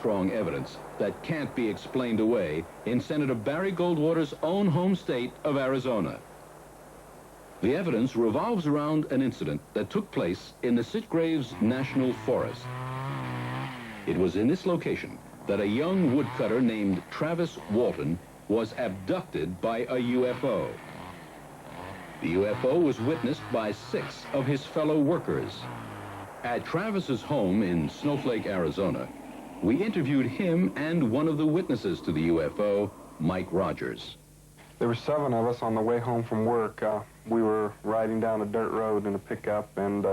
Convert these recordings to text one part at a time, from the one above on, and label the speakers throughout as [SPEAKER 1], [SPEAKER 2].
[SPEAKER 1] strong evidence that can't be explained away in Senator Barry Goldwater's own home state of Arizona. The evidence revolves around an incident that took place in the Sitgraves National Forest. It was in this location that a young woodcutter named Travis Walton was abducted by a UFO. The UFO was witnessed by 6 of his fellow workers. At Travis's home in Snowflake, Arizona, we interviewed him and one of the witnesses to the UFO, Mike Rogers.
[SPEAKER 2] There were 7 of us on the way home from work. We were riding down a dirt road in a pickup, and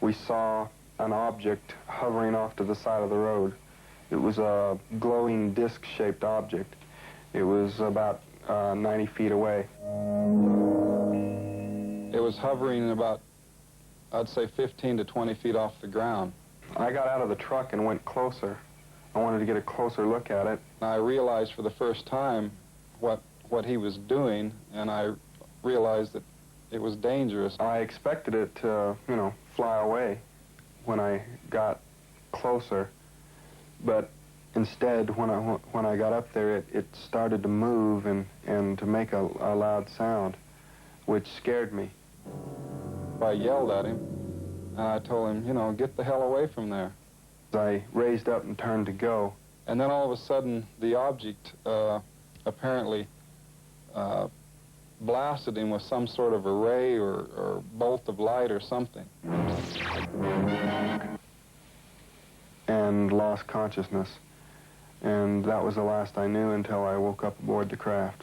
[SPEAKER 2] we saw an object hovering off to the side of the road. It was a glowing disc-shaped object. It was about 90 feet away. It was hovering about, I'd say, 15 to 20 feet off the ground. I got out of the truck and went closer. I wanted to get a closer look at it. I realized for the first time what he was doing, and I realized that it was dangerous. I expected it to, fly away when I got closer, but instead, when I got up there, it started to move and to make a loud sound, which scared me. I yelled at him, and I told him, get the hell away from there. I raised up and turned to go, and then all of a sudden, the object apparently blasted him with some sort of a ray or bolt of light or something, and lost consciousness. And that was the last I knew until I woke up aboard the craft.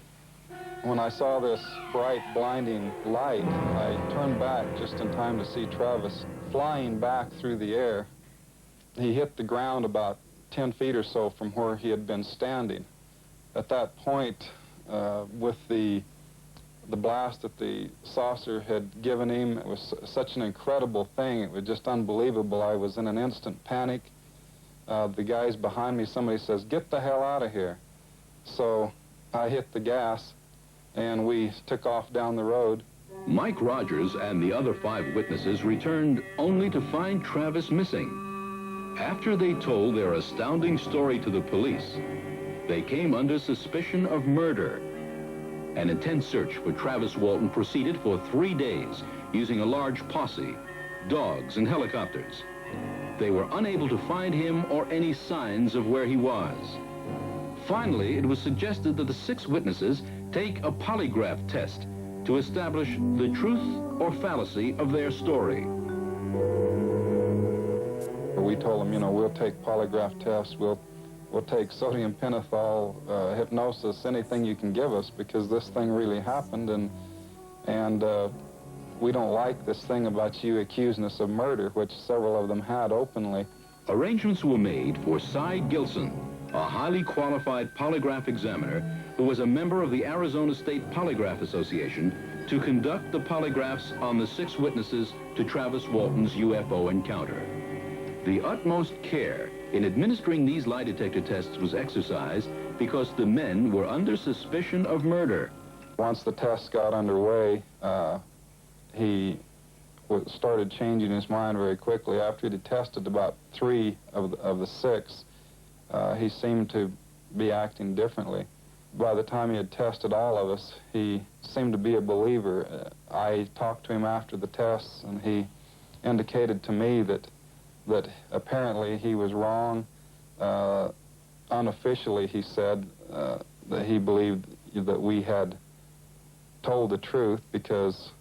[SPEAKER 2] When I saw this bright, blinding light, I turned back just in time to see Travis flying back through the air. He hit the ground about 10 feet or so from where he had been standing. At that point, with the blast that the saucer had given him, it was such an incredible thing. It was just unbelievable. I was in an instant panic. The guys behind me, somebody says, "Get the hell out of here." So I hit the gas, and we took off down the road.
[SPEAKER 1] Mike Rogers and the other 5 witnesses returned only to find Travis missing. After they told their astounding story to the police, they came under suspicion of murder. An intense search for Travis Walton proceeded for 3 days, using a large posse, dogs, and helicopters. They were unable to find him or any signs of where he was. Finally, it was suggested that the 6 witnesses take a polygraph test to establish the truth or fallacy of their story.
[SPEAKER 2] We told them, we'll take polygraph tests, we'll take sodium pentothal, hypnosis, anything you can give us, because this thing really happened, and we don't like this thing about you accusing us of murder, which several of them had openly.
[SPEAKER 1] Arrangements were made for Cy Gilson, a highly qualified polygraph examiner who was a member of the Arizona State Polygraph Association, to conduct the polygraphs on the 6 witnesses to Travis Walton's UFO encounter. The utmost care in administering these lie detector tests was exercised because the men were under suspicion of murder.
[SPEAKER 2] Once the tests got underway, he started changing his mind very quickly. After he'd tested about 3 of the 6, he seemed to be acting differently. By the time he had tested all of us, he seemed to be a believer. I talked to him after the tests, and he indicated to me that apparently he was wrong. Unofficially, he said that he believed that we had told the truth, because